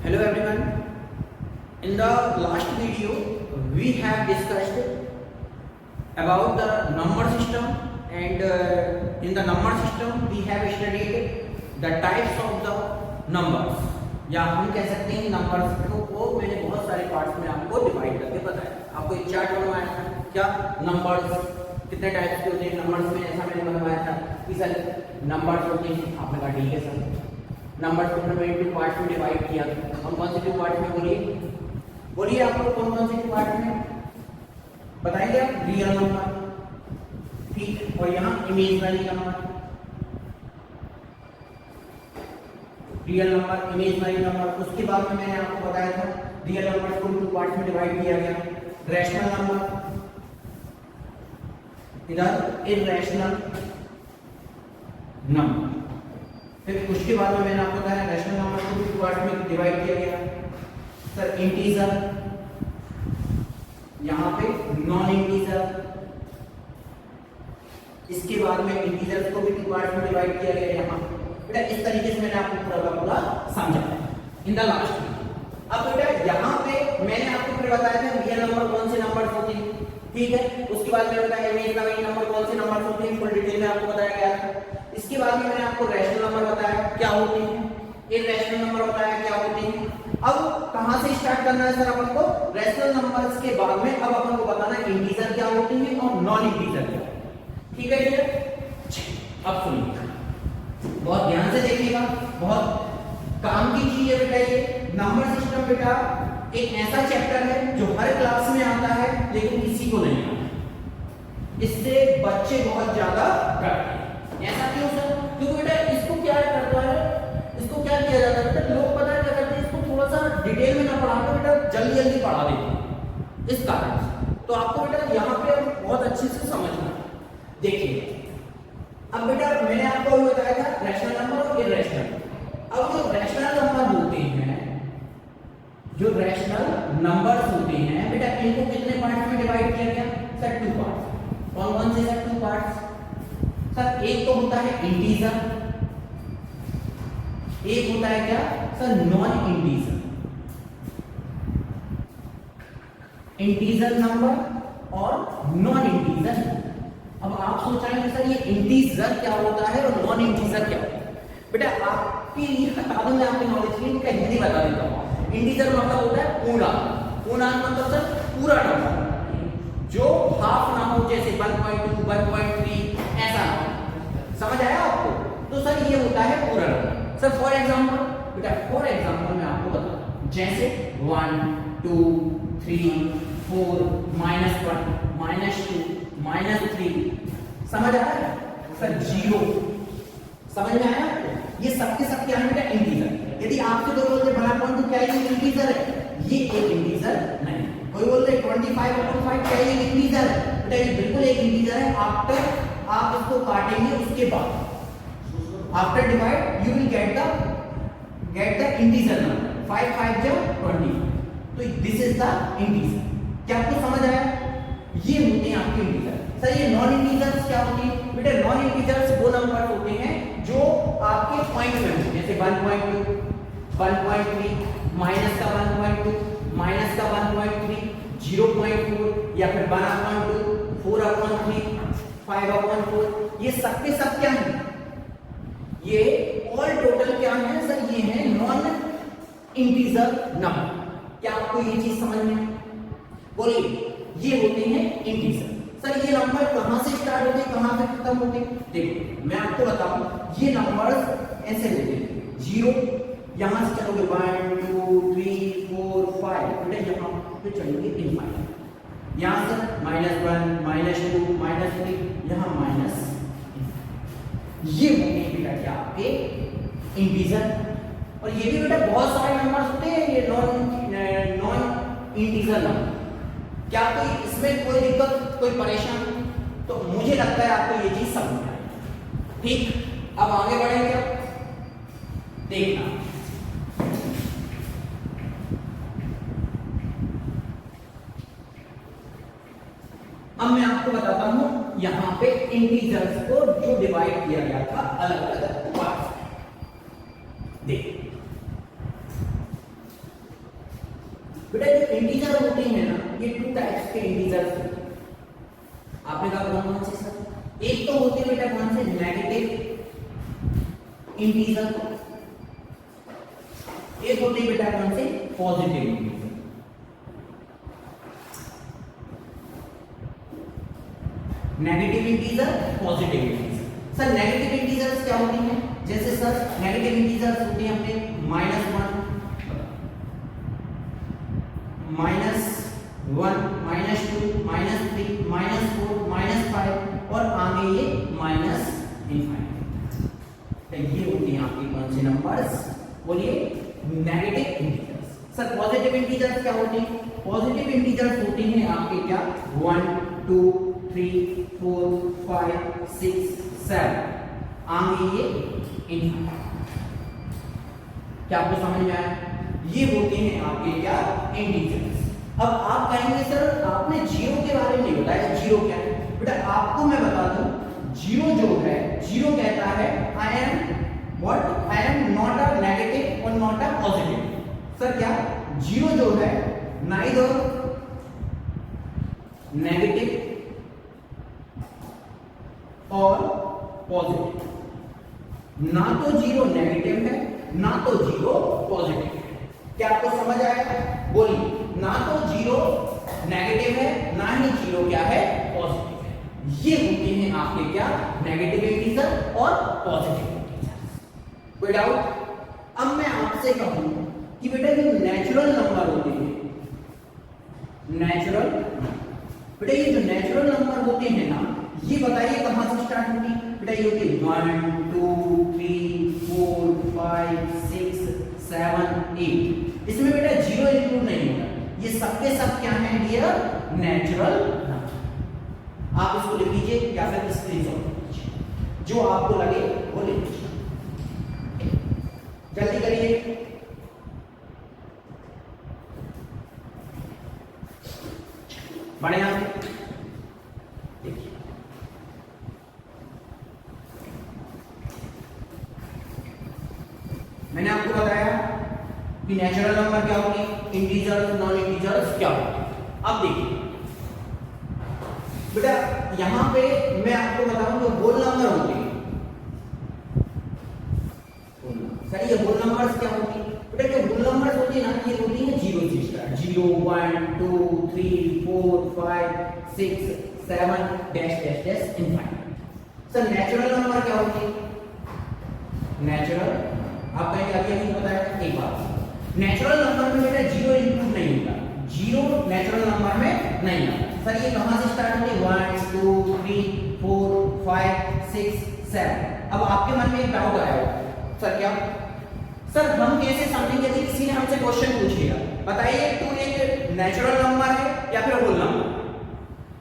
Hello everyone. In the last video, we have discussed about the number system, and in the number system we have studied the types of the numbers. या हम कह सकते हैं numbers को मैंने बहुत सारे पार्ट्स में आपको डिवाइड करके बताया। आपको एक चार्ट बनवाया था, क्या नंबर्स कितने टाइप्स के होते हैं नंबर्स में, ऐसा मैंने बनवाया था कि सर नंबर्स होते हैं। आपने कहा ठीक है सर, नंबर्स को मैंने टू पार्ट्स में डिवाइड किया। हम कौन से टू पार्ट्स में, बोलिए आप लोग कौन कौन से टू पार्ट्स में बताएंगे आप? रियल नंबर, ठीक, और यहाँ imaginary number. Real number, imaginary number. उसके बाद में मैंने आपको बताया था रियल नंबर को टू पार्ट्स में डिवाइड किया गया। रैशनल नंबर, इधर इररेशनल नंबर। फिर उसके बाद में मैंने आपको बताया रैशनल नंबर को टू पार्ट्स में डिवाइड किया गया। सर इंटीजर, यहाँ पे नॉन इंटीजर। इसके बाद में इंटीजर्स को भी टू पार्ट्स में डिवाइड किया गया। यहाँ बेटा इस तरीके से मैंने आपको पूरा समझाया इन द लास्ट वीडियो। अब बेटा यहाँ पे मैंने आपको फिर बताया था रियल नंबर कौन से नंबर्स होते हैं, ठीक है। उसके बाद मैंने बताया इमेजिनरी नंबर कौन से नंबर्स होते हैं, फुल डिटेल में आपको बताया गया था। इसके बाद में मैंने आपको रैशनल नंबर बताया क्या होते हैं, इररेशनल नंबर बताया क्या होते हैं। अब कहां से स्टार्ट करना है सर अपन को? रैशनल नंबर्स के बाद में अब अपन को बताना है इंटीजर क्या होते हैं और नॉन इंटीजर क्या होते हैं, ठीक है भैया। अब सुनिए, बहुत ध्यान से देखिएगा, बहुत काम की चीज है बेटा ये। नंबर सिस्टम बेटा एक ऐसा चैप्टर है जो हर क्लास में आता है लेकिन किसी को नहीं आता। इससे बच्चे बहुत ज्यादा डरते हैं। ऐसा क्यों सर? क्योंकि बेटा इसको क्या करता है, इसको क्या किया जाता है बेटा, लोग पता है क्या करते हैं, इसको थोड़ा सा डिटेल में ना पढ़ा के बेटा जल्दी जल्दी पढ़ा देते हैं इस कारण से। तो आपको बेटा यहाँ पे बहुत अच्छे से समझना। देखिए अब बेटा मैंने आपको बताया था रैशनल नंबर और इररेशनल। अब जो रैशनल नंबर होते हैं, जो रैशनल नंबर्स होते हैं बेटा, इनको कितने पार्ट्स में डिवाइड किया गया? Sir two parts. कौन कौन से सर टू पार्ट्स? सर एक तो होता है इंटीजर, एक होता है क्या sir non integer. Integer number और नॉन इंटीजर। अब आप सोच रहे हैं सर ये इंटीजर क्या होता है और नॉन इंटीजर क्या होता है? बेटा आपके लिए बता दूं, मैं आपके नॉलेज के लिए इनका हिंदी बता देता हूँ। इंटीजर मतलब होता है पूर्णांक। पूर्णांक मतलब सर पूरा नंबर जो हाफ ना हो, जैसे 1.2, 1.3 ऐसा ना हो। समझ आया आपको? तो सर ये होता है पूरा नंबर। सर फॉर एग्जांपल बेटा, फॉर एग्जांपल मैं आपको बताता हूं, जैसे 1, 2, 3, 4, -1, -2, -3। समझ आ रहा है सर? 0 समझ में आया आपको? ये सबके सब क्या है बेटा? इंटीजर। यदि आपसे कोई बोलते बड़ा पॉइंट, तो क्या ये इंटीजर है? ये एक इंटीजर नहीं। कोई बोलते 25/5 क्या ये इंटीजर है? बेटा ये बिल्कुल एक इंटीजर है। आफ्टर आप इसको काटेंगे उसके बाद, after divide you will get the integer number. 5 5 जा 25, तो दिस इज द इंटीजर। क्या आपको समझ आया? ये होते हैं आपके इंटीजर। सर ये नॉन इंटीजर्स क्या होती है? बेटा नॉन इंटीजर्स वो नंबर होते हैं जो आपके पॉइंट में होते हैं, जैसे 1.2, 1.3, माइनस का 1.2, माइनस का 1.3, 0.4 या फिर 1/2, 4/3, 5/4। ये सबके सब क्या है? ये ऑल टोटल क्या है सर? ये है नॉन इंटीजर नंबर। क्या आपको ये चीज समझ में? बोलिए, ये होते हैं इंटीजर। सर ये नंबर कहां से स्टार्ट होते हैं, कहां से खत्म होते हैं? देखो मैं आपको बताऊं, ये नंबर्स ऐसे होते हैं। 0 यहां से चलोगे 1 2 3 4 5, बेटा यहां पे चलोगे इनफाइनाइट। यहां से -1 -2 -3, यहां माइनस। ये होते हैं बेटा क्या आपके इंटीजर। और ये भी बेटा बहुत सारे नंबर्स होते हैं, ये नॉन इंटीजर नंबर। क्या कोई इसमें कोई दिक्कत, कोई परेशानी? तो मुझे लगता है आपको ये चीज समझ में आई। ठीक, अब आगे बढ़ेंगे। देखना अब मैं आपको बताता हूं यहां पे इंटीजर्स को जो डिवाइड किया गया था अलग अलग पार्ट्स में। देख इंटीजर होते हैं ना, ये टू टाइप्स के इंटीजर्स होते हैं। आपने कहा कौन कौन से सर? एक तो होते हैं बेटा कौन से, नेगेटिव इंटीजर, एक होते हैं बेटा कौन से, positive integer. Negative integer, positive integer. Sir negative integers क्या होती हैं? जैसे सर नेगेटिव इंटीजर्स होते हैं अपने -1, -1, -2, -3, -4, -5 और आगे ये -∞। ये होती हैं आपके कौन से नंबर्स? बोलिए negative integers. Sir positive integers क्या होते हैं? पॉजिटिव इंटीजर्स होते हैं आपके क्या, 1, 2, 3, 4, 5, 6, 7, आगे ये ∞। क्या आपको समझ में आया? ये होते हैं आपके क्या, इंटीजर्स। अब आप कहेंगे सर आपने जीरो के बारे में नहीं बताया, जीरो क्या है? बेटा आपको मैं बता दूं, जीरो जो है, जीरो कहता है I am what, I am not a negative और नॉट अ पॉजिटिव। सर क्या जीरो जो है, नाइदर नेगेटिव और पॉजिटिव, ना तो जीरो नेगेटिव है ना तो जीरो पॉजिटिव है। क्या आपको समझ आया? बोलिए, ना तो जीरो नेगेटिव है ना ही जीरो क्या है, पॉजिटिव है। ये होते हैं आपके क्या, नेगेटिव इंटीजर और पॉजिटिव इंटीजर। कोई डाउट? अब मैं आपसे कहूं कि बेटा जो नेचुरल नंबर होते हैं, नेचुरल, बेटा ये जो नेचुरल नंबर होते हैं ना, ये बताइए कहां से स्टार्ट होती है? बेटा ये होती है 1, 2, 3, 4, 5, 6, 7, 8। इसमें बेटा जीरो इंक्लूड नहीं होगा। ये सबके सब क्या है डियर, नेचुरल नंबर। आप इसको लिख लीजिए या फिर स्क्रीनशॉट लीजिए, जो आपको लगे वो लिख लीजिए। जल्दी करिए। बढ़िया देखिए, मैंने आपको बताया कि नेचुरल नंबर क्या होती है, इंटीजर्स, नॉन इंटीजर्स क्या होती है। अब देखिए बेटा, यहां पे मैं आपको बताऊं जो होल नंबर होते हैं, सर ये होल नंबर्स क्या होती है? बेटा जो होल नंबर्स होती है ना, ये होती है जीरो से start, 0, 1, 2, 3, 4, 5, 6, 7 dash dash dash infinite. Sir natural number क्या होती है? नेचुरल, आप कहेंगे अभी नहीं बताया, एक बात, नेचुरल नंबर में बेटा जीरो इंक्लूड नहीं होता, जीरो नेचुरल नंबर में नहीं आता। सर ये कहां से स्टार्ट होती है? 1, 2, 3, 4, 5, 6, 7। अब आपके मन में एक डाउट आया होगा, सर क्या? सर हम कैसे समझेंगे यदि किसी ने हमसे क्वेश्चन पूछेगा, बताइए टू एक नेचुरल नंबर है या फिर होल नंबर?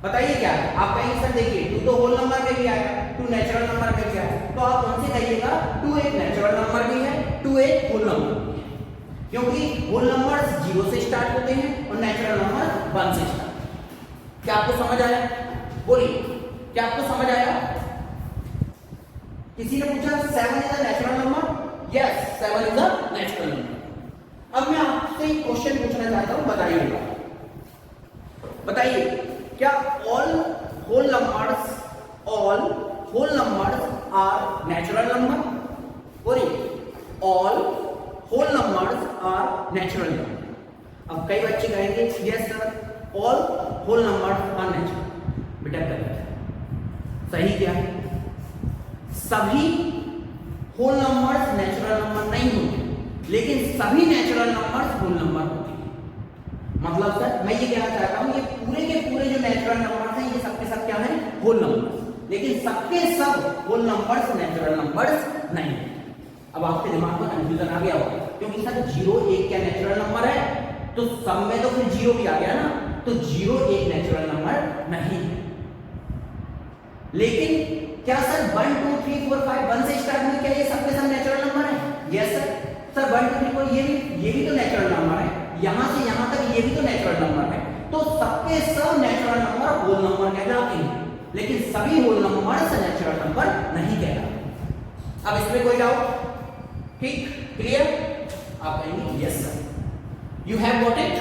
बताइए क्या है? आप कहेंगे सर देखिए टू तो होल नंबर में भी आएगा, टू नेचुरल नंबर में भी आएगा, तो आप कौन से कहिएगा? टू एक नेचुरल नंबर भी है, टू एक होल नंबर भी है, क्योंकि होल नंबर्स जीरो से स्टार्ट होते हैं और नेचुरल नंबर 1 से स्टार्ट। क्या आपको समझ आया? बोलिए, क्या आपको समझ आया? किसी ने पूछा 7 is a natural number? Yes, 7 is a natural number. अब मैं आपसे एक क्वेश्चन पूछना चाहता हूं, बताइएगा, बताइए क्या all whole numbers are natural number? बोलिए, all whole numbers are natural number. अब कई बच्चे कहेंगे yes sir, all whole numbers are natural. बेटा गलत है। सही क्या है? सभी होल नंबर्स नेचुरल नंबर नहीं होते, लेकिन सभी नेचुरल नंबर्स होल नंबर होते हैं। मतलब सर मैं ये कहना चाहता हूं, ये पूरे के पूरे जो नेचुरल नंबर्स हैं ये सबके सब क्या हैं? होल नंबर्स, लेकिन सबके सब होल नंबर्स नेचुरल नंबर्स नहीं है। अब आपके दिमाग में कंफ्यूजन आ गया होगा, क्योंकि सर 0 1 क्या नेचुरल नंबर है? तो सब में तो फिर 0 भी आ गया ना, तो 0 1 नेचुरल नंबर नहीं है। लेकिन क्या सर 1 2 3 4 5 1 से स्टार्ट हुई, क्या ये सबके सब नेचुरल नंबर है? यस सर 1 2 3 4 ये भी तो नेचुरल नंबर है, यहां से यहां तक ये भी तो नेचुरल नंबर है, तो सबके सब नेचुरल नंबर होल नंबर कहलाते हैं, लेकिन सभी होल नंबर से नेचुरल नंबर नहीं कहलाते। अब इसमें कोई डाउट? ठीक, क्लियर? आप कहेंगे yes sir, you have got it.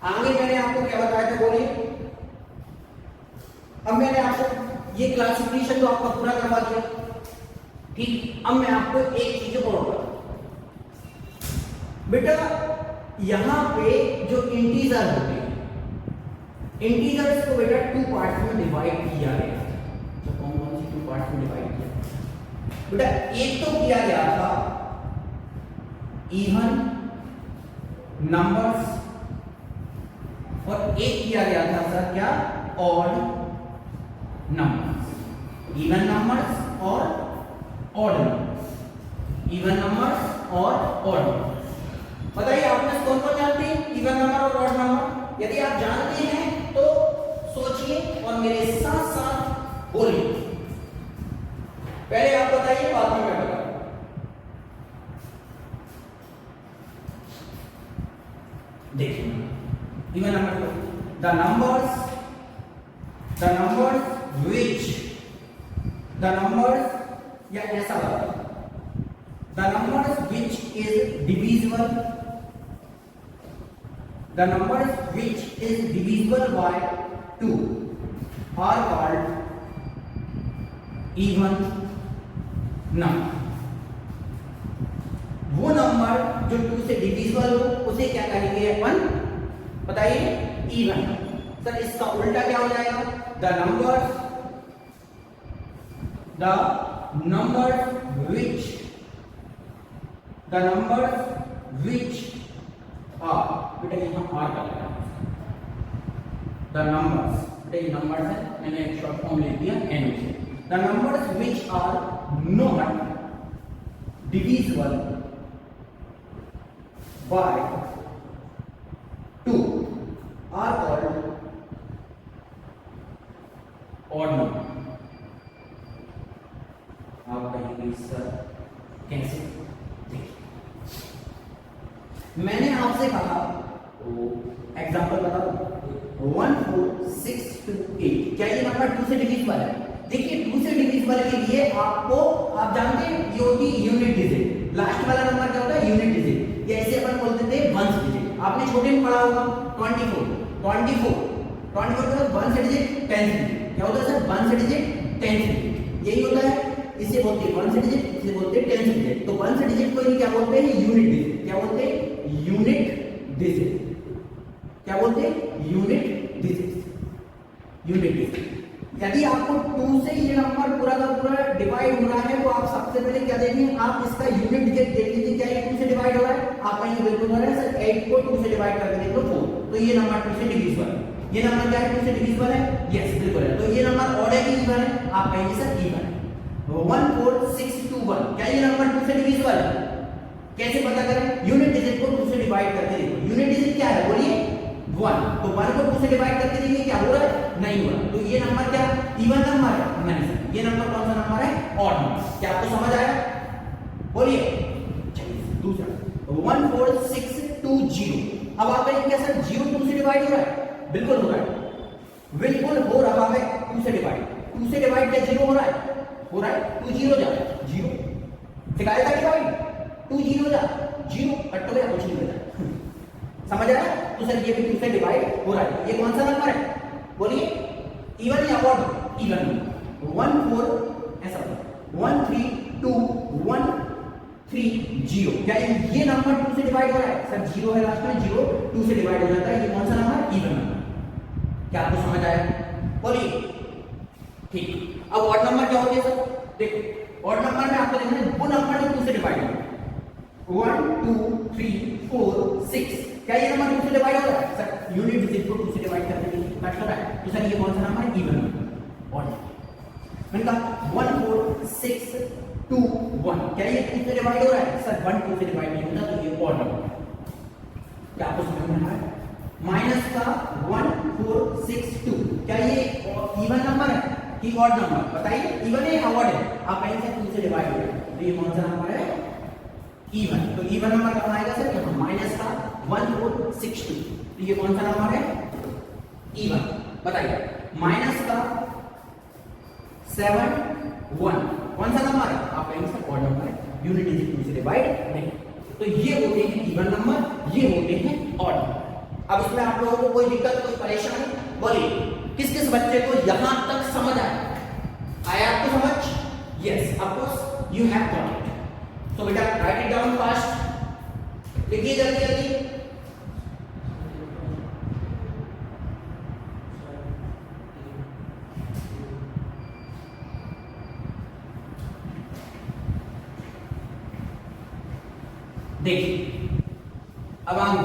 आगे मैंने आपको क्या बताया था, बोलिए। अब मैंने आपको ये क्लासिफिकेशन तो आपका पूरा करवा दिया, ठीक। अब मैं आपको एक चीज और बताऊं बेटा, यहां पे जो इंटीजर होते हैं, इंटीजर्स को बेटा टू पार्ट्स में डिवाइड किया गया। तो कौन कौन सी टू पार्ट्स में डिवाइड किया बेटा? एक तो किया गया था इवन नंबर्स, और एक किया गया था सर क्या, ऑड नंबर्स। इवन नंबर्स और ऑड नंबर्स, इवन नंबर्स और ऑड नंबर्स। बताइए आप में कौन कौन जानते हैं इवन नंबर और ऑड नंबर? यदि आप जानते हैं तो सोचिए और मेरे साथ साथ बोलिए। पहले आप बताइए, बाद में मैं बताऊं। देखिए even number, the numbers which, the numbers, या ऐसा बताओ, the numbers which is divisible, the numbers which is divisible by 2 are called even number। वो नंबर जो 2 से डिविजिबल हो उसे क्या कहेंगे अपन, बताइए, इवन। सर इसका उल्टा क्या हो जाएगा? द नंबर्स which are, बेटा यहां आर का लगा, द नंबर्स, बेटा ये नंबर्स है, मैंने एक शॉर्ट फॉर्म लिख दिया एन से। The numbers which are not divisible by 2 are called odd number। आप कहेंगे सर कैसे? देखिए मैंने आपसे कहा, एग्जांपल बताओ, 1 4 6 2 8, क्या ये नंबर 2 से डिविजिबल है? देखिए 2 से डिविजिबल के लिए आपको, आप जानते हैं ये होती है यूनिट डिजिट। लास्ट वाला नंबर क्या होता है? Unit digit. ये ऐसे अपन बोलते थे वंस डिजिट। आपने छोटे में पढ़ा होगा 24 का 1 से डिजिट 10 डिजिट। क्या होता है सर? 1 से डिजिट 10 डिजिट, यही होता है। इसे बोलते हैं 1 से डिजिट, इसे बोलते हैं 10 से डिजिट। तो 1 से डिजिट को ही क्या बोलते हैं? Unit digit. क्या बोलते हैं? Unit digit. क्या बोलते हैं? Unit digit, unit digit. यदि आपको 2 से ये नंबर पूरा का पूरा डिवाइड हो रहा है तो आप सबसे पहले क्या देखेंगे? आप इसका यूनिट डिजिट देख लीजिए, क्या ये 2 से डिवाइड हो रहा है? आपका ये बिल्कुल हो रहा है सर। 8 को 2 से डिवाइड करके देख लो 4, तो ये नंबर 2 से डिविजिबल है। ये नंबर क्या है? 2 से डिविजिबल है, यस बिल्कुल है। तो ये नंबर ऑड है कि इवन है? आप कहेंगे सर इवन है। 1 4 6 2 1, क्या ये नंबर 2 से डिविजिबल है? कैसे पता करें? यूनिट डिजिट को 2 से डिवाइड करके देखो। यूनिट डिजिट क्या है बोलिए? 1। तो 1 को 2 से डिवाइड करके देखिए क्या हो रहा है? नहीं हो रहा। तो ये नंबर क्या इवन नंबर है? नहीं सर, ये नंबर कौन सा नंबर है? Odd number. क्या आपको समझ आया? बोलिए। चलिए दूसरा 1 4 6 2 0। अब आप कहेंगे क्या सर 0 2 से डिवाइड हो रहा है? बिल्कुल हो रहा है, बिल्कुल हो रहा है 2 से डिवाइड। 2 से डिवाइड क्या 0 हो रहा है? हो रहा है। 2 0 जा 0 दिखाएगा डिवाइड, 2 0 जा 0 कट गया, कुछ नहीं बचा। समझ आया? तो सर ये भी 2 से डिवाइड हो रहा है। ये कौन सा नंबर है बोलिए? इवन या ऑड? इवन। 1 4 ऐसा 1 3 2 1 3 0, क्या ये नंबर 2 से डिवाइड हो रहा है? सर 0 है लास्ट में, 0 2 से डिवाइड हो जाता है। ये कौन सा नंबर? Even number. क्या आपको समझ आया? बोलिए। ठीक। अब ऑड नंबर क्या होते हैं सर? देखो ऑड नंबर में आपको देखना है वो नंबर जो 2 से डिवाइड हो रहा है। 1 2 3 4 6, क्या ये नंबर 2 से डिवाइड हो रहा है? सर यूनिट डिजिट को 2 से डिवाइड करके कट हो रहा है। तो सर ये कौन सा नंबर है? Even number, odd. मैंने कहा 1 4 6 2 1, क्या ये 2 से डिवाइड हो रहा है? सर 1 2 से डिवाइड नहीं होता, तो ये ऑड नंबर। क्या आपको समझ में आ रहा है? माइनस का 1 4 6 2, क्या ये इवन नंबर है कि ऑड नंबर? बताइए, इवन है या ऑड है? आप कहेंगे 2 से डिवाइड हो रहा है, तो ये कौन सा नंबर है? इवन। तो इवन नंबर कब आएगा सर? यहाँ माइनस का 1 4 6 2, तो ये कौन सा नंबर है? इवन। बताइए माइनस का 7 1, कौन सा नंबर है? आप कहेंगे सर ऑड नंबर है। यूनिट डिजिट 2 से डिवाइड नहीं। तो ये होते हैं इवन नंबर, ये होते हैं ऑड नंबर। अब इसमें आप लोगों को कोई दिक्कत, कोई परेशानी बोलिए, किस किस बच्चे को यहां तक समझ आया आपको समझ? Yes, of course you have got it. So बेटा राइट इट डाउन फास्ट, लिखिए जल्दी जल्दी। देखिए अब हम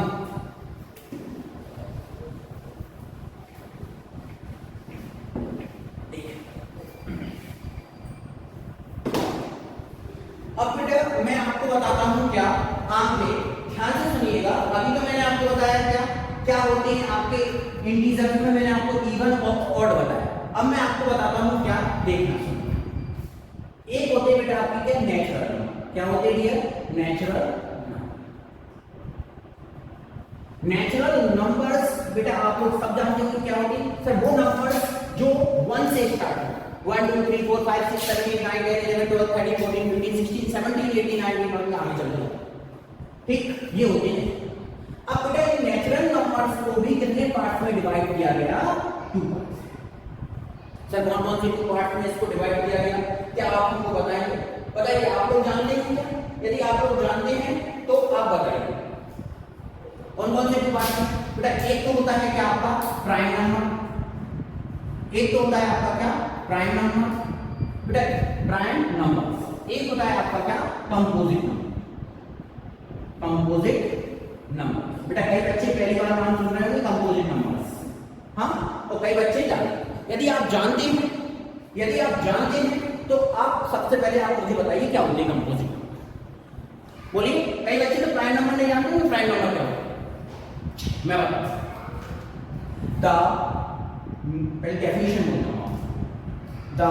अब बेटा मैं आपको बताता हूं क्या, आंख में ध्यान से सुनिएगा। अभी तो मैंने आपको बताया क्या क्या होते हैं आपके इंटीजर्स में, मैंने आपको इवन और ऑड बताया। अब मैं आपको बताता हूं क्या, देखना सुनिए। एक होते बेटा आपकी क्या, नेचुरल। क्या होते डियर? नेचुरल। नेचुरल नंबर्स बेटा आप लोग सब जानते हो क्या होते हैं सर? वो नंबर्स जो 1 से स्टार्ट हो, 1 2 3 4 5 6 7 8 9 10 11 12 13 14 15 16 17 18 19 आगे चल रहे हैं, ठीक? ये होते हैं। अब बेटा इन नेचुरल नंबर्स को भी कितने पार्ट्स में डिवाइड किया गया? 2 पार्ट्स। सर कौन कौन से 2 पार्ट्स में इसको डिवाइड किया गया, क्या आप हमको बताएंगे? बताइए, आप लोग जानते हैं क्या? यदि आप लोग जानते हैं तो आप बताइए कौन कौन से 2 पार्ट हैं? बेटा एक तो होता है क्या आपका प्राइम नंबर, एक तो होता है आपका क्या प्राइम नंबर, बेटा प्राइम नंबर। एक होता है आपका क्या कंपोजिट नंबर, कंपोजिट नंबर। बेटा कई बच्चे पहली बार नाम सुन रहे होंगे कंपोजिट नंबर्स, हाँ, तो कई बच्चे जानते। यदि आप जानते हैं, यदि आप जानते हैं तो आप सबसे पहले आप मुझे बताइए क्या होते हैं कंपोजिट नंबर, बोलिए। कई बच्चे तो प्राइम नंबर नहीं जानते हैं, प्राइम नंबर क्या होता है मैं बताता हूं। पहले डेफिनेशन बोलता हूं, the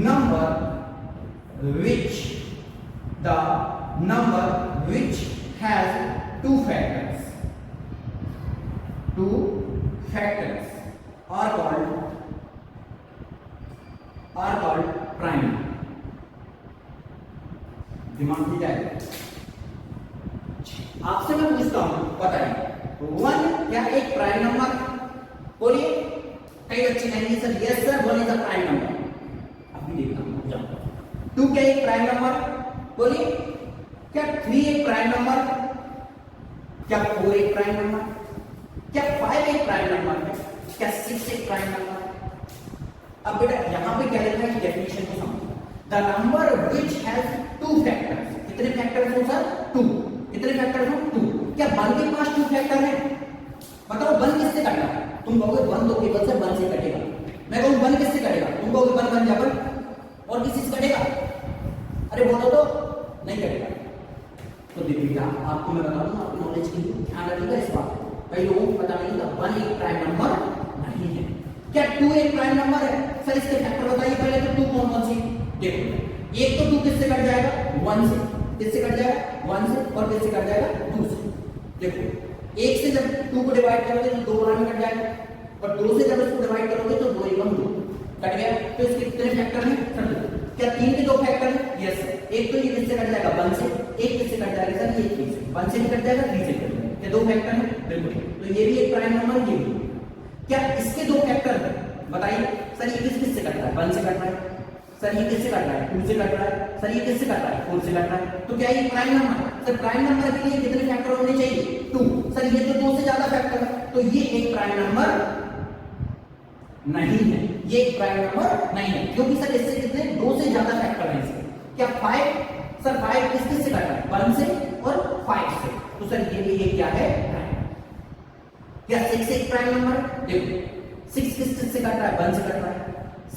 number which has 2 factors are called prime। दिमाग में जाएगा। आपसे मैं पूछता हूं, बताइए 1 क्या एक प्राइम नंबर? बोलिए। कई बच्चे कहेंगे sir yes sir 1 is a prime number. अभी देखता हूं, जानता 2 क्या एक प्राइम नंबर? बोलिए। क्या 3 एक प्राइम नंबर? क्या 4 एक प्राइम नंबर? क्या 5 एक प्राइम नंबर है? क्या 6 एक प्राइम नंबर है? अब बेटा यहां पे क्या लिखा है डेफिनेशन को समझो। The number which has 2 factors. कितने फैक्टर्स हो सर? 2। कितने फैक्टर हो? 2। क्या 1 के पास 2 फैक्टर है? बताओ 1 किससे कटेगा? तुम कहोगे 1 तो केवल से 1 से कटेगा। मैं कहूं 1 किससे कटेगा? तुम कहोगे 1 1 जा 1 और किसी से कटेगा? अरे बोलो तो नहीं कटेगा। तो देखिएगा आपको मैं बता दूं, आपकी नॉलेज के लिए ध्यान रखिएगा इस बात को। कई लोगों को पता नहीं था 1 एक प्राइम नंबर नहीं है। क्या 2 एक प्राइम नंबर है? सर इसके फैक्टर बताइए पहले तो 2 कौन कौन सी? देखो एक तो 2 किससे कट जाएगा? 1 से। किससे कट जाएगा? 1 से। और किससे कट जाएगा? 2 से। देखो एक से जब 2 को डिवाइड करोगे तो 2 बार में कट जाएगा, और 2 से जब इसको डिवाइड करोगे तो 2 एकम 2 कट गया। तो इसके कितने फैक्टर हैं? सर क्या 3 के 2 फैक्टर हैं? यस। एक तो ये किससे कट जाएगा? 1 से। एक किससे कट जाएगा सर? ये 3 से। 1 से भी कट जाएगा, 3 से कट जाएगा। ये 2 फैक्टर हैं बिल्कुल। तो ये भी एक प्राइम नंबर, ये भी। क्या इसके 2 फैक्टर हैं? बताइए सर ये किससे कट रहा है? 1 से कट रहा है। सर ये किससे कट रहा है? 2 से कट रहा है। सर ये किससे कट रहा है? 4 से कट रहा है। तो क्या ये prime number? Sir prime number के लिए कितने फैक्टर होने चाहिए? 2। सर ये तो 2 से ज्यादा फैक्टर है, तो ये एक प्राइम नंबर नहीं है। ये एक प्राइम नंबर नहीं है क्योंकि सर इससे कितने 2 से ज्यादा फैक्टर हैं इसके। क्या 5? सर 5 किससे कट रहा है? 1 से और 5 से। तो सर ये भी ये क्या है? प्राइम। क्या 6 एक प्राइम नंबर? देखो 6 किससे कट रहा है? 1 से कट रहा है।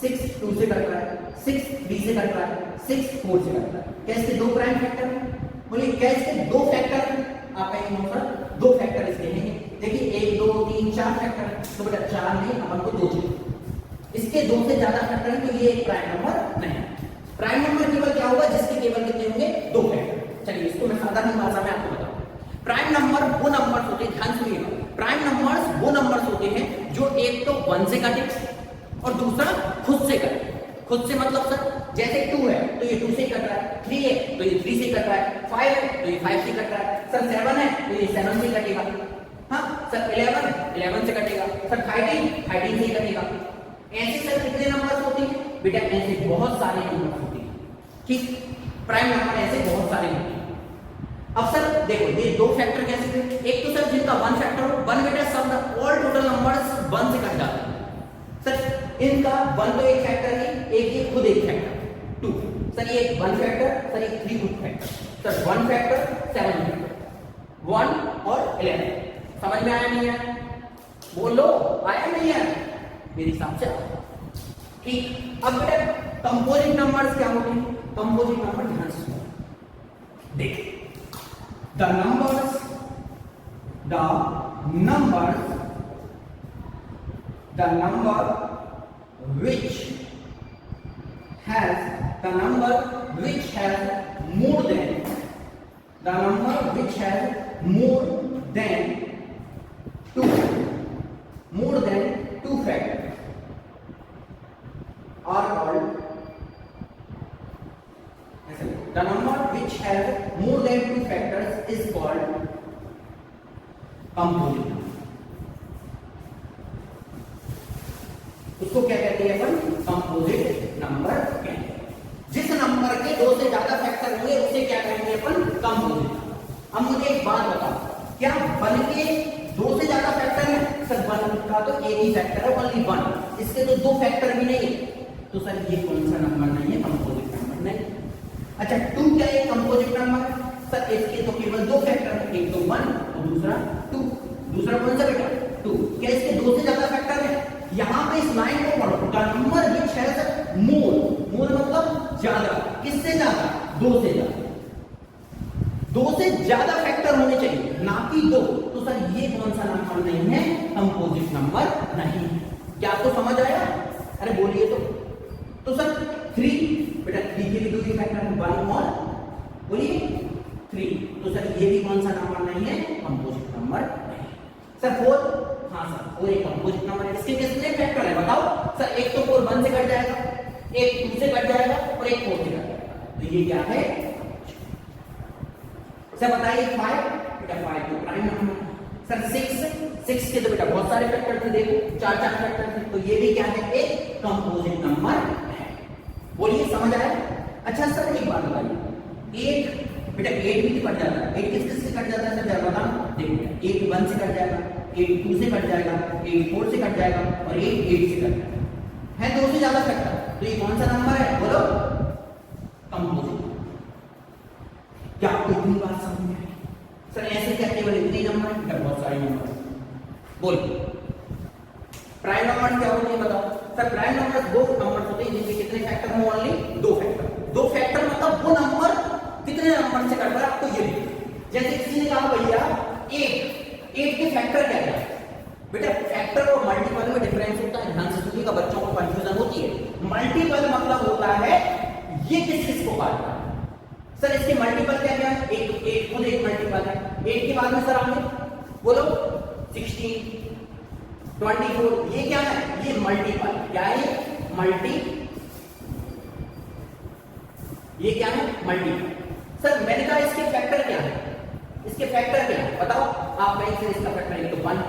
6 2 से कट रहा है। 6 3 से कट रहा है। 6 4 से कट रहा है। क्या इसके 2 प्राइम फैक्टर हैं? बोलिए क्या इसके 2 फैक्टर हैं? आप कहेंगे सर 2 फैक्टर इसके हैं। देखिए 1 2 3 4 फैक्टर है, तो बेटा 4 नहीं अपन को 2 चाहिए। इसके 2 से ज्यादा फैक्टर है तो ये एक प्राइम नंबर नहीं। प्राइम नंबर केवल क्या होगा? जिसके केवल कितने होंगे? 2 फैक्टर। चलिए इसको मैं साधारण भाषा में आपको बताऊं। प्राइम नंबर वो नंबर्स होते हैं, ध्यान सुनिएगा, प्राइम नंबर्स वो नंबर्स होते हैं जो एक तो 1 से कटे और दूसरा खुद से कटे। खुद से मतलब सर जैसे 2 है तो ये 2 से कट रहा है, 3 है तो ये 3 से कट रहा है, 5 है तो ये 5 से कट रहा है, सर 7 है तो ये 7 से कटेगा। हाँ सर 11 से कटेगा, सर 13 से कटेगा। ऐसे सर कितने नंबर्स होते हैं बेटा? ऐसे बहुत सारे नंबर्स होते हैं, ठीक, प्राइम नंबर ऐसे बहुत सारे होते हैं। अब सर देखो ये दो फैक्टर कैसे थे? एक तो सर जिनका 1 फैक्टर हो, 1 बेटा some the all total numbers 1 से कट जाते हैं। सर इनका 1 तो एक फैक्टर है, एक ये खुद एक फैक्टर 2, सर ये 1 फैक्टर, सर ये 3 खुद फैक्टर, सर 1 फैक्टर 7 फैक्टर, 1 और 11। समझ में आया नहीं आया? बोलो आया नहीं आया? मेरे हिसाब से ठीक। अब बेटा कंपोजिट नंबर्स क्या होते हैं? कंपोजिट नंबर ध्यान से सुनो, देखिए the numbers which has more than two factors are called, the number which has more than 2 factors is called composite number। उसको क्या कहते हैं अपन? कंपोजिट नंबर कहते हैं। जिस नंबर के 2 से ज्यादा फैक्टर होंगे उसे क्या कहेंगे अपन? कंपोजिट। अब मुझे एक बात बताओ, क्या 1 के 2 से ज्यादा फैक्टर है? सर 1 का तो एक ही फैक्टर है, ओनली 1, इसके तो 2 फैक्टर भी नहीं है, तो सर ये कौन सा नंबर नहीं है? कंपोजिट नंबर नहीं। अच्छा 2 क्या है कंपोजिट नंबर? सर इसके तो केवल 2 फैक्टर है, एक तो 1 और दूसरा 2। दूसरा कौन सा बेटा? 2। क्या इसके 2 से ज्यादा फैक्टर है? यहां पे इस लाइन को पढ़ो, the number which has more मतलब ज्यादा, किससे ज्यादा? 2 से ज्यादा। 2 से ज्यादा फैक्टर होने चाहिए, ना कि 2। तो सर ये कौन सा नंबर नहीं है? कंपोजिट नंबर नहीं। क्या आपको समझ आया? अरे बोलिए तो सर 3 बेटा 3 के भी 2 फैक्टर है, 1 और बोलिए 3, तो सर ये भी कौन सा नंबर नहीं है? कंपोजिट नंबर नहीं। सर 4, हाँ सर 4 एक कंपोजिट नंबर है। इसके कितने फैक्टर है बताओ? सर एक तो 4 1 से कट जाएगा, एक 2 से कट जाएगा और एक 4 से कट जाएगा, तो ये क्या है? सर बताइए 5 बेटा 5 तो प्राइम नंबर। सर 6 के तो बेटा बहुत सारे फैक्टर थे, देखो 4 फैक्टर थे, तो ये भी क्या है? एक कंपोजिट नंबर है। बोलिए समझ आया? अच्छा सर एक बात बताइए, 8 बेटा 8 भी कट जाता है, 8 किस से कट जाता है सर जरा बताओ? देखो 8 1 से कट जाएगा, 8 2 से कट जाएगा, 8 4 से कट जाएगा और 8 से कट जाएगा, है 2 से ज्यादा फैक्टर, तो ये कौन सा नंबर है? बोलो कंपोजिट। क्या आपको इतनी बात समझ में आई? सर ऐसे क्या केवल इतने नंबर है? बहुत सारे नंबर। बोल प्राइम नंबर क्या होते हैं बताओ? सर प्राइम नंबर वो नंबर होते हैं जिनके कितने फैक्टर हो? Only 2 factor. 2 फैक्टर मतलब वो नंबर कितने नंबर से कट रहा है आपको ये देखो। जैसे किसी ने कहा भैया 8 के फैक्टर क्या है? बेटा फैक्टर और मल्टीपल में डिफरेंस होता है, ध्यान से सुनिएगा, बच्चों को कंफ्यूजन होती है। मल्टीपल मतलब होता है ये किस को काट रहा है। सर इसके मल्टीपल क्या क्या है? एक खुद एक मल्टीपल है। 8 के बाद में सर आगे बोलो 16 24, ये क्या है? ये मल्टीपल। क्या है? ये क्या है? मल्टीपल। सर मैंने कहा इसके फैक्टर क्या है? इसके फैक्टर क्या है बताओ? आप कहीं से इसका फैक्टर एक तो 1 है,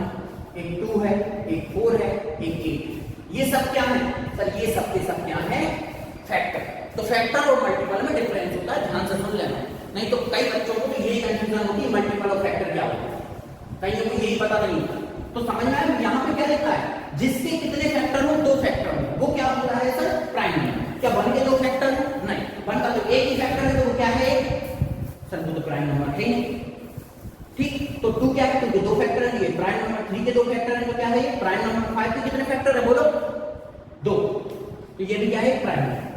एक 2 है, एक 4 है, एक 8, ये सब क्या है? सर ये सब के सब क्या है? फैक्टर। तो फैक्टर और मल्टीपल में डिफरेंस होता है, ध्यान से सुन लेना, नहीं तो कई बच्चों को तो यही कंफ्यूजन होती है मल्टीपल और फैक्टर क्या होता है, कई लोगों को यही पता नहीं होता। तो समझ में आया? यहाँ पे क्या लिखा है? जिसके कितने फैक्टर हो? 2 फैक्टर हो, वो क्या होता है सर? Prime number. क्या 1 के 2 फैक्टर है? नहीं, 1 का तो एक ही फैक्टर है, तो वो क्या है? सर वो तो प्राइम नंबर है नहीं। ठीक, तो 2 क्या है? 2 के 2 फैक्टर है, ये प्राइम नंबर। 3 के 2 फैक्टर है, तो क्या है? ये प्राइम नंबर। 5 के कितने फैक्टर है? बोलो 2, तो ये भी क्या है? Prime number.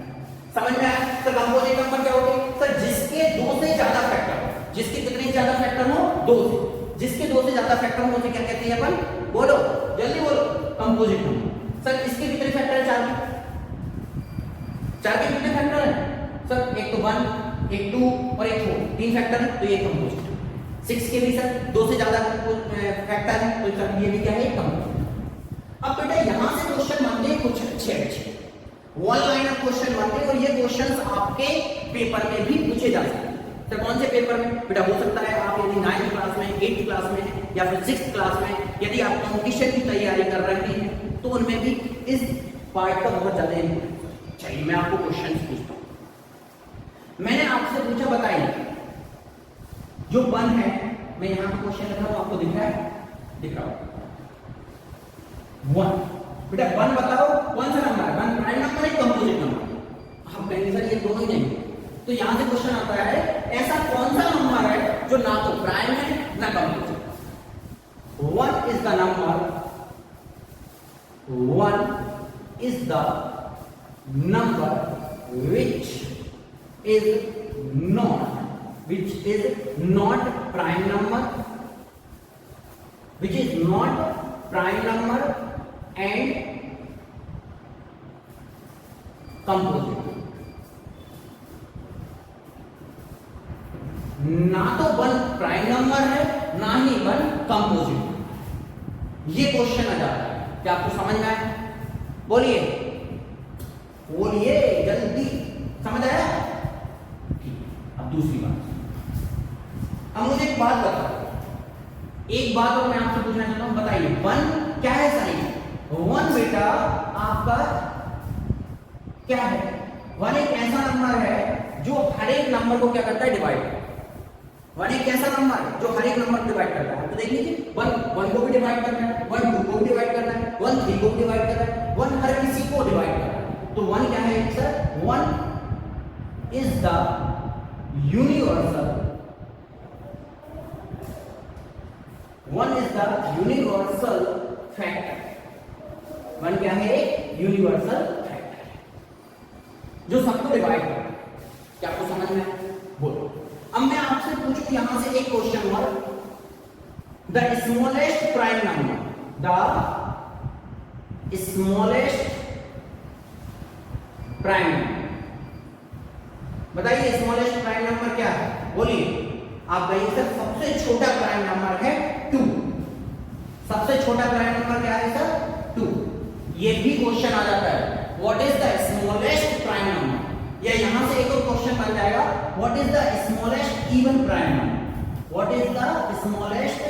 समझ में आया? सर कंपोजिट नंबर क्या होते हैं? सर जिसके 2 से ज्यादा फैक्टर हो। जिसके कितने ज्यादा फैक्टर हो? 2 से। जिसके 2 से ज्यादा फैक्टर हो उसे क्या कहते हैं अपन? बोलो जल्दी बोलो, कंपोजिट नंबर। सर इसके कितने फैक्टर है? 4 के। 4 के कितने फैक्टर है? सर एक तो 1, एक 2 और एक 4, 3 फैक्टर है, तो ये कंपोजिट। 6 के भी सर 2 से ज्यादा फैक्टर है, तो सर ये भी क्या है? कंपोजिट। अब बेटा यहां से क्वेश्चन बनते हैं कुछ अच्छे। वन लाइन ऑफ क्वेश्चन बनते हैं और ये क्वेश्चंस आपके पेपर में भी पूछे जा सकते हैं। तो कौन से पेपर में बेटा? हो सकता है आप यदि 9th क्लास में, 8th क्लास में या फिर 6th क्लास में यदि आप कॉम्पिटिशन की तैयारी कर रहे हैं तो उनमें भी इस पार्ट का बहुत ज्यादा इंपॉर्टेंस। चलिए मैं आपको क्वेश्चन पूछता हूं। मैंने आपसे पूछा, बताइए जो 1 है, मैं यहां पे क्वेश्चन लिख रहा हूं, आपको दिख रहा है? दिख रहा हो 1। बेटा 1 बताओ कौन सा नंबर है? 1 प्राइम नंबर है, कंपोजिट नंबर? हम कहेंगे सर ये दोनों ही नहीं। तो यहां से क्वेश्चन आता है, ऐसा कौन सा नंबर है जो ना तो प्राइम है ना composite? 1 is the number, 1 is the number which is not prime number, which is not prime number and composite। ना तो 1 प्राइम नंबर है ना ही 1 कंपोजिट। ये क्वेश्चन आ जाता है। क्या आपको समझ में आया? बोलिए बोलिए जल्दी, समझ आया? अब दूसरी बात, अब मुझे एक बात बताओ, एक बात और मैं आपसे पूछना चाहता हूं, बताइए 1 क्या है साइन? 1 बेटा आपका क्या है? 1 एक ऐसा नंबर है जो हर एक नंबर को क्या करता है? डिवाइड। 1 एक ऐसा नंबर है जो हर एक नंबर को डिवाइड करता है। तो देख लीजिए 1 को भी डिवाइड करना है, 1 2 को भी डिवाइड करना है, 1 3 को भी डिवाइड करना है, 1 हर किसी को डिवाइड करना है। तो 1 क्या है sir? 1 is the universal, 1 is the universal factor. 1 क्या है? एक यूनिवर्सल फैक्टर जो सबको डिवाइड करता है। क्या आपको समझ में आया? बोलो। अब मैं आपसे पूछूं यहां से एक क्वेश्चन और, the smallest prime number, the smallest prime number, बताइए स्मॉलेस्ट प्राइम नंबर क्या है? बोलिए। आप कहिए सर सबसे छोटा प्राइम नंबर है 2। सबसे छोटा प्राइम नंबर क्या है सर? 2। ये भी क्वेश्चन आ जाता है, what is the smallest prime number? या यहां से एक और क्वेश्चन बन जाएगा, what is the smallest even prime number? What is the smallest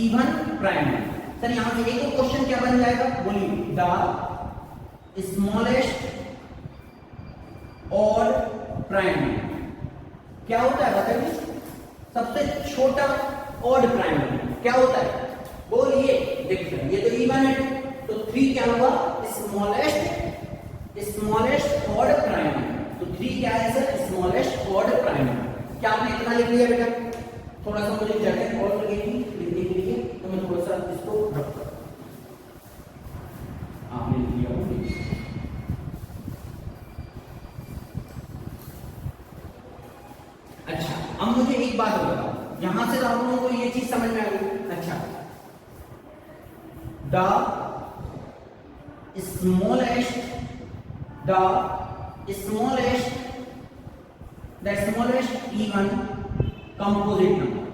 even prime number? Sir यहां से एक और क्वेश्चन क्या बन जाएगा? बोलिए। The smallest odd prime number क्या होता है? बताइए। सबसे छोटा ऑड प्राइम नंबर क्या होता है? बोलिए। देखिए ये तो इवन है, तो 3 क्या होगा? Smallest odd prime number. तो 3 क्या है sir? Smallest odd prime number. क्या आपने इतना लिख लिया बेटा? थोड़ा सा मुझे जगह और लगेगी लिखने के लिए, तो मैं थोड़ा सा इसको रखता हूं। आपने लिख लिया हो? अच्छा, अब मुझे एक बात बताओ, यहां से आप लोगों को ये चीज समझ में आ गई? अच्छा, the smallest even composite number,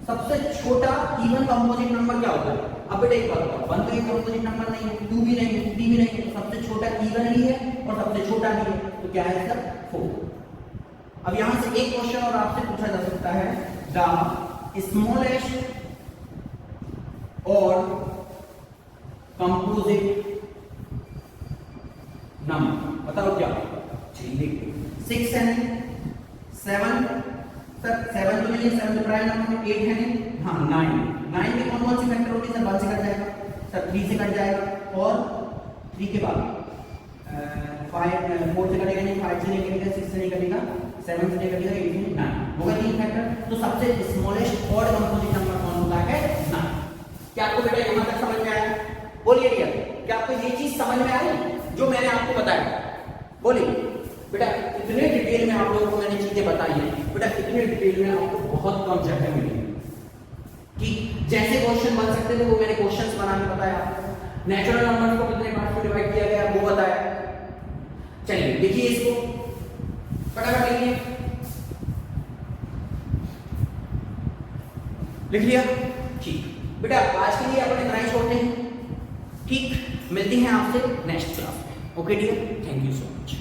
सबसे छोटा इवन कंपोजिट नंबर क्या होता है? अब बेटा एक बात बताओ, 1 तो एक कंपोजिट नंबर नहीं है, 2 भी नहीं है, 3 भी नहीं है, तो सबसे छोटा इवन ही है और सबसे छोटा भी है, तो क्या है सर? 4। अब यहां से एक क्वेश्चन और आपसे पूछा जा सकता है, द स्मॉलेस्ट और कंपोजिट नंबर बताओ क्या? चलिए 6 है, 7 सर 7 तो नहीं है, 7 तो प्राइम नंबर है, 8 है नहीं, हाँ 9 में कौन सी फैक्टर होती है सर? 1 से कट जाएगा सर, 3 से कट जाएगा और 3 के बाद 4 से कटेगा नहीं, 5 से नहीं कटेगा, 6 से नहीं कटेगा, 7 से नहीं कटेगा, 8 से 9 होगा 3 फैक्टर। तो सबसे स्मॉलेस्ट ऑड कंपोजिट नंबर कौन होता है? 9। क्या आपको बेटा यहां तक समझ में आया? बोलिए डियर, क्या आपको ये चीज समझ में आई जो मैंने आपको बताया? बोलिए बेटा। इतने डिटेल में आप लोगों को मैंने चीजें बताई हैं बेटा, इतने डिटेल में आपको बहुत कम जगह मिलेगी कि जैसे क्वेश्चन बन सकते थे वो मैंने क्वेश्चंस बना के बताया आपको, नेचुरल नंबर को कितने पार्ट में डिवाइड किया गया वो बताया। चलिए देखिए इसको फटाफट लिखिए, लिख लिया? ठीक बेटा, आज के लिए अपन इतना ही छोड़ते हैं, ठीक, मिलते हैं आपसे नेक्स्ट क्लास में। Okay dear, thank you so much.